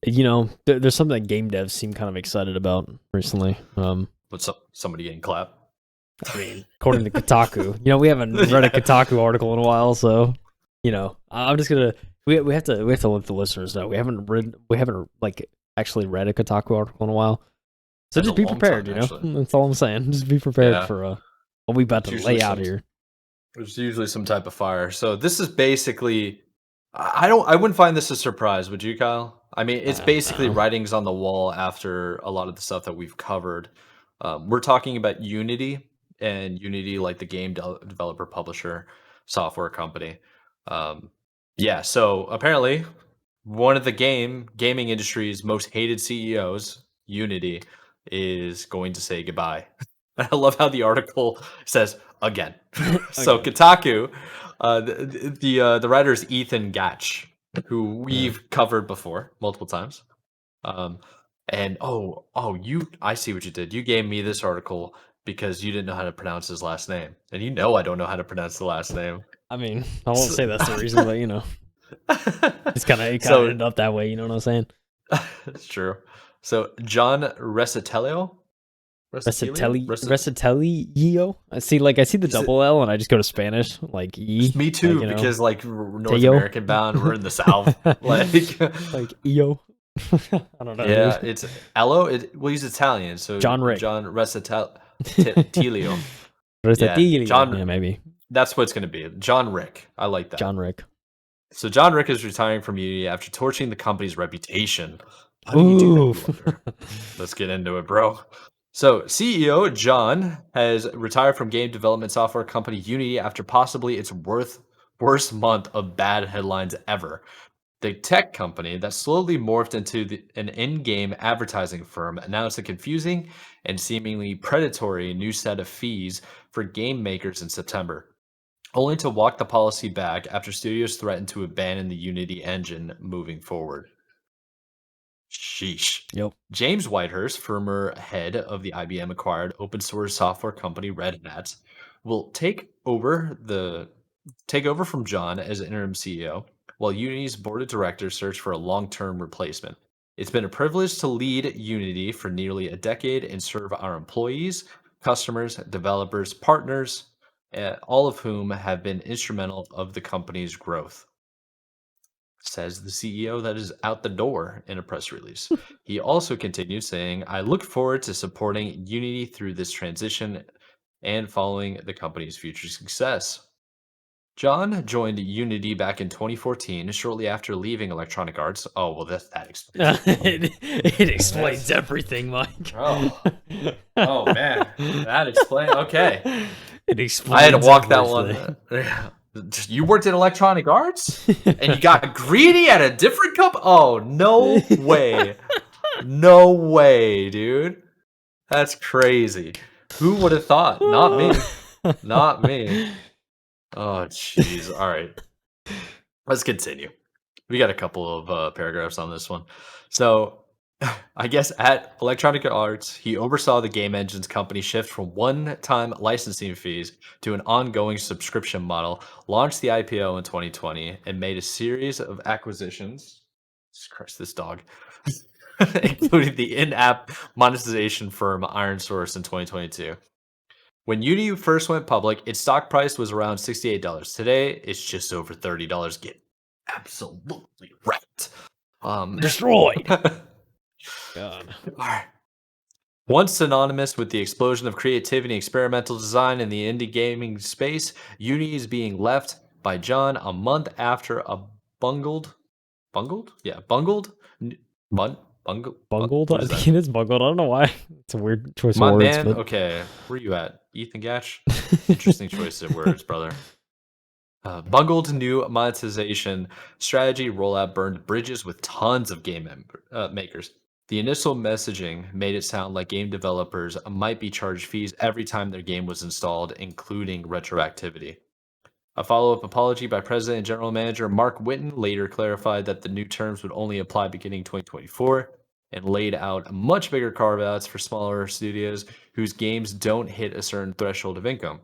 there's something that game devs seem kind of excited about recently. What's up? Somebody getting clapped? I mean, according to Kotaku, we haven't read a Kotaku article in a while, so I'm just gonna we have to let the listeners know we haven't like actually read a Kotaku article in a while. So That's just a be long prepared, time, actually. That's all I'm saying. Just be prepared Yeah. for what we about It's to usually lay out here. There's usually some type of fire. So this is basically, I wouldn't find this a surprise, would you, Kyle? I mean, it's basically No. writings on the wall after a lot of the stuff that we've covered. We're talking about Unity, and Unity, like the game developer publisher software company. Um, yeah, so apparently one of the gaming industry's most hated CEOs, Unity, is going to say goodbye. I love how the article says again. So Again. Kotaku, the writer is Ethan Gatch, who Yeah. we've covered before multiple times. Um, and I see what you did. You gave me this article because you didn't know how to pronounce his last name, and I don't know how to pronounce the last name. I mean, I won't So, say that's the reason, but it kind of so ended up that way. You know what I'm saying? it's true. So John Resitello, Recitelio. I see the Is it? double L, and I just go to Spanish, like Me like too, because like North Teo, American bound, we're in the South. Like, like Io. I don't know, yeah, dude. it's Ello. Well, he's Italian, so John Rick. John Resitelio. Yeah, Recetilio. John. Yeah, maybe That's what it's going to be. John Rick. I like that. John Rick. So John Rick is retiring from Unity after torching the company's reputation. How do you do that, Ooh. you wonder? Let's get into it, bro. So CEO John has retired from game development software company Unity after possibly its worst month of bad headlines ever. The tech company that slowly morphed into an in-game advertising firm announced a confusing and seemingly predatory new set of fees for game makers in September, only to walk the policy back after studios threatened to abandon the Unity engine moving forward. Sheesh. Yep. James Whitehurst, former head of the IBM acquired open source software company Red Hat, will take over from John as interim CEO, while Unity's board of directors search for a long-term replacement. It's been a privilege to lead Unity for nearly a decade and serve our employees, customers, developers, partners, all of whom have been instrumental of the company's growth, says the CEO that is out the door in a press release. He also continued saying, I look forward to supporting Unity through this transition and following the company's future success. John joined Unity back in 2014, shortly after leaving Electronic Arts. Oh, well, that explains it. it explains everything, Mike. Oh, oh man, that explains. Okay, It I had to explains walk that everything. one. You worked in Electronic Arts and you got greedy at a different company? Oh, no way. No way, dude. That's crazy. Who would have thought? Not me. Not me. Oh, jeez. All right. Let's continue. We got a couple of paragraphs on this one. So, I guess at Electronic Arts, he oversaw the game engine's company shift from one-time licensing fees to an ongoing subscription model, launched the IPO in 2020, and made a series of acquisitions. Jesus Christ, this dog. Including the in-app monetization firm IronSource in 2022. When Unity first went public, its stock price was around $68. Today, it's just over $30. Get absolutely wrecked. Destroyed. God. Alright. Once synonymous with the explosion of creativity and experimental design in the indie gaming space, Unity is being left by John a month after a bungled? Yeah, bungled? Bungled? What I is that? think it is bungled. I don't know why. It's a weird choice of My words, man, but okay, where you at? Ethan Gatch? Interesting choice of words, brother. Bungled new monetization strategy rollout burned bridges with tons of makers. The initial messaging made it sound like game developers might be charged fees every time their game was installed, including retroactivity. A follow-up apology by President and General Manager Mark Whitten later clarified that the new terms would only apply beginning 2024 and laid out much bigger carve-outs for smaller studios whose games don't hit a certain threshold of income.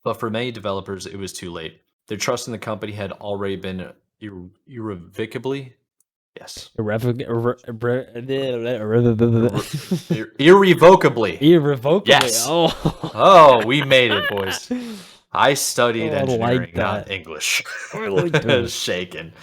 But for many developers, it was too late. Their trust in the company had already been irrevocably Yes. Irrevocably. Irrevocably. Yes. Oh. Oh, we made it, boys. I studied Oh, I engineering, like not that. English. I like that. Shaken.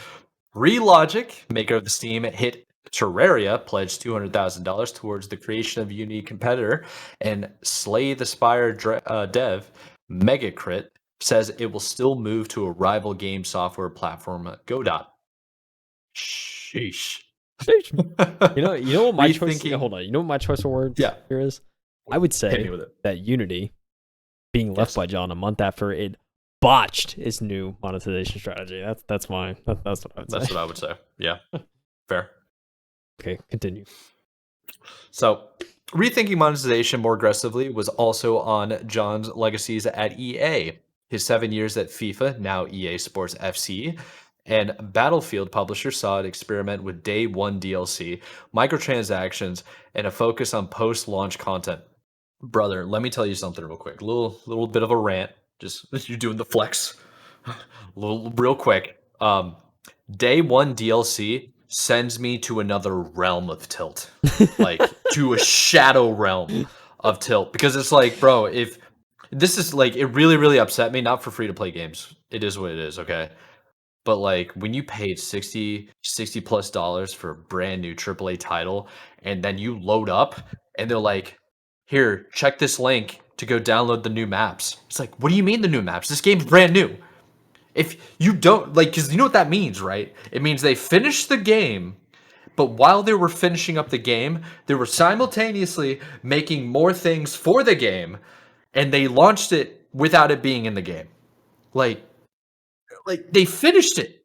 Relogic, maker of the Steam hit Terraria, pledged $200,000 towards the creation of a unique competitor, and Slay the Spire dev Megacrit says it will still move to a rival game software platform, Godot. Sheesh. You know what my choice? Rethinking. Hold on. You know what my choice of words Yeah. here is? I would Hit me say with it. that Unity being left Yes. by John a month after it botched its new monetization strategy. That's what I would say. That's what I would say. Yeah. Fair. Okay, continue. So, rethinking monetization more aggressively was also on John's legacies at EA. His 7 years at FIFA, now EA Sports FC, and Battlefield publisher saw it experiment with day one DLC, microtransactions, and a focus on post-launch content. Brother, let me tell you something real quick. Little bit of a rant. Just you're doing the flex. Real quick. Day one DLC sends me to another realm of tilt, like to a shadow realm of tilt, because it's like, bro, if this is like, it really upset me. Not for free to play games, it is what it is, okay. But like when you paid 60 plus dollars for a brand new AAA title, and then you load up and they're like, here, check this link to go download the new maps. It's like, what do you mean the new maps? This game's brand new. If you don't like, because you know what that means, right? It means they finished the game, but while they were finishing up the game, they were simultaneously making more things for the game, and they launched it without it being in the game. Like they finished it.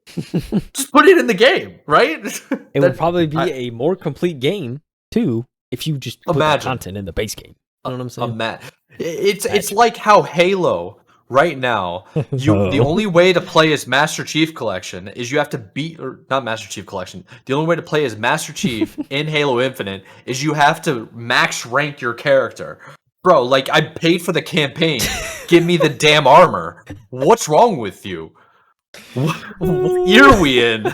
Just put it in the game, right? It would probably be a more complete game too if you just put the content in the base game. You know what I'm saying? It's like how Halo right now, the only way to play as Master Chief Collection is you have to beat, or not Master Chief Collection. The only way to play as Master Chief in Halo Infinite is you have to max rank your character. Bro, like I paid for the campaign. Give me the damn armor. What's wrong with you? What year are we in?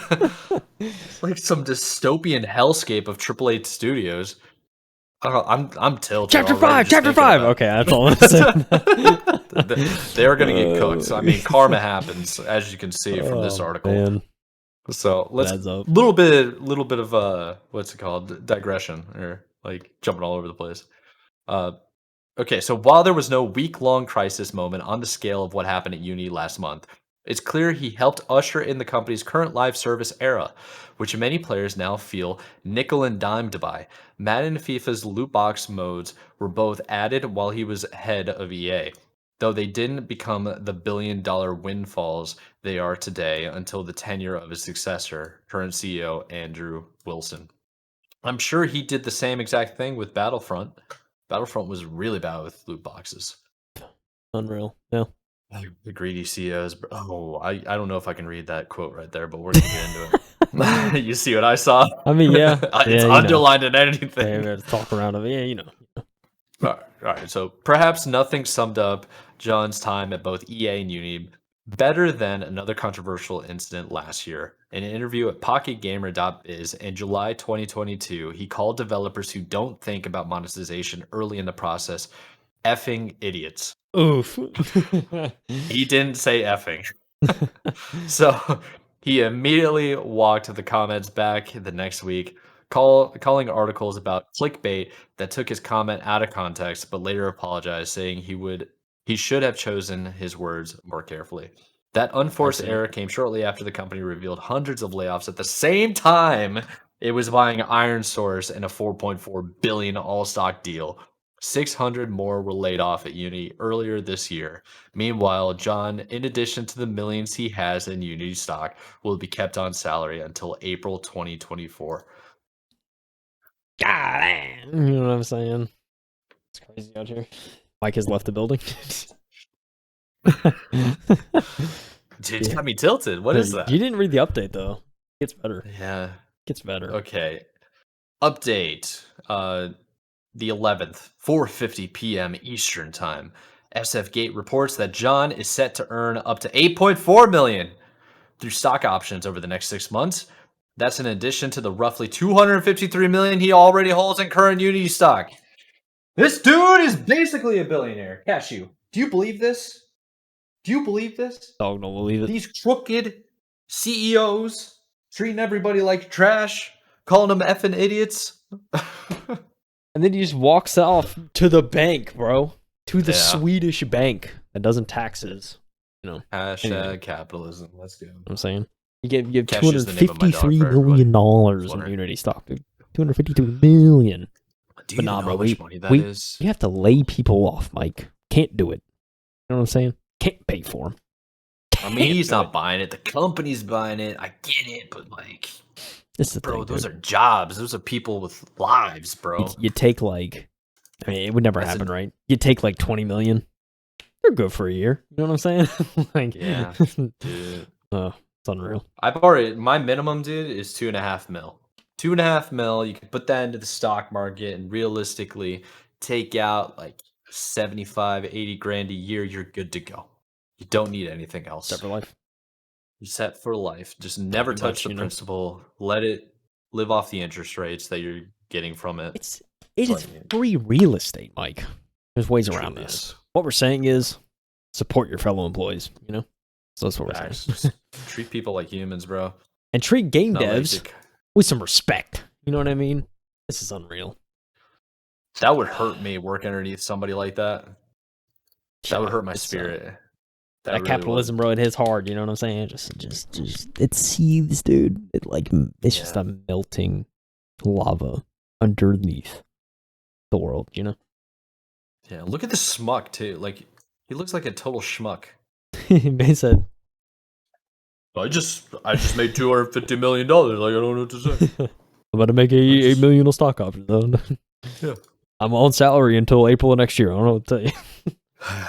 It's like some dystopian hellscape of AAA studios. I'm tilted. Chapter 5. Chapter 5. Okay, that's all I'm saying. They're gonna get cooked. I mean, karma happens, as you can see from this article. Man. So let's little bit of what's it called, digression, or like jumping all over the place. Okay, so while there was no week-long crisis moment on the scale of what happened at Uni last month, it's clear he helped usher in the company's current live service era, which many players now feel nickel and dimed by. Madden and FIFA's loot box modes were both added while he was head of EA, though they didn't become the billion-dollar windfalls they are today until the tenure of his successor, current CEO Andrew Wilson. I'm sure he did the same exact thing with Battlefront. Battlefront was really bad with loot boxes. Unreal. Yeah. The greedy CEOs. Oh, I don't know if I can read that quote right there, but we're gonna get into it. You see what I saw? I mean, yeah. It's underlined in anything. Yeah, talk around it. Yeah, you know. All right. So perhaps nothing summed up John's time at both EA and Uni better than another controversial incident last year. In an interview at PocketGamer.biz in July 2022, he called developers who don't think about monetization early in the process effing idiots. Oof. He didn't say effing. So he immediately walked the comments back the next week, calling articles about clickbait that took his comment out of context, but later apologized, saying he should have chosen his words more carefully. That unforced error came shortly after the company revealed hundreds of layoffs at the same time it was buying Iron Source in a $4.4 billion all-stock deal. 600 more were laid off at Uni earlier this year. Meanwhile, John, in addition to the millions he has in Unity stock, will be kept on salary until April 2024. God damn. You know what I'm saying? It's crazy out here. Mike has left the building. Dude, it's got me tilted. What is that? You didn't read the update, though. It gets better. Yeah. It gets better. Okay. Update. The 11th, 4:50 p.m. Eastern Time. SF Gate reports that John is set to earn up to $8.4 million through stock options over the next 6 months. That's in addition to the roughly 253 million he already holds in current Unity stock. This dude is basically a billionaire. Cashew, do you believe this? Do you believe this? Dog don't believe it. These crooked CEOs treating everybody like trash, calling them effing idiots. And then he just walks off to the bank, bro. To the Yeah. Swedish bank that doesn't taxes. You know. Hashtag Anyway. capitalism. Let's go. I'm saying. You give Cash is the name of my dog $253 for everybody million who's in wondering. Unity stock, dude. $253 million. Do But you nah, know bro, how much money that we- is? You have to lay people off, Mike. Can't do it. You know what I'm saying? Can't pay for them. I mean, he's not buying it. The company's buying it. I get it, but like, This is the bro, thing, those dude. are jobs. Those are people with lives, bro. You take like, I mean, it would never That's happen, right? You take like 20 million. You're good for a year. You know what I'm saying? Like, Yeah, dude. oh, it's unreal. I've already, my minimum, dude, is 2.5 mil. 2.5 mil. You can put that into the stock market and realistically take out like 75, 80 grand a year. You're good to go. You don't need anything else. Set for life. You're set for life. Just never Pretty touch much, the you know. principal. Let it live off the interest rates that you're getting from it. It That's is what I mean. free real estate, Mike. There's ways It around truly this. is. What we're saying is support your fellow employees, you know? So that's what we're Facts. saying. Just treat people like humans, bro. And treat game Not devs like with some respect. You know what I mean? This is unreal. that would hurt me working underneath somebody like that. That would hurt my It's, spirit. That really capitalism, bro, it hits hard. You know what I'm saying? Just, it seethes, dude. It's just Yeah. a melting lava underneath the world. You know? would. Yeah, look at the schmuck too. Like he looks like a total schmuck. They said, I just made $250 million. Like I don't know what to say. "I'm about to make 8 million on stock options." Yeah. I'm on salary until April of next year. I don't know what to tell you.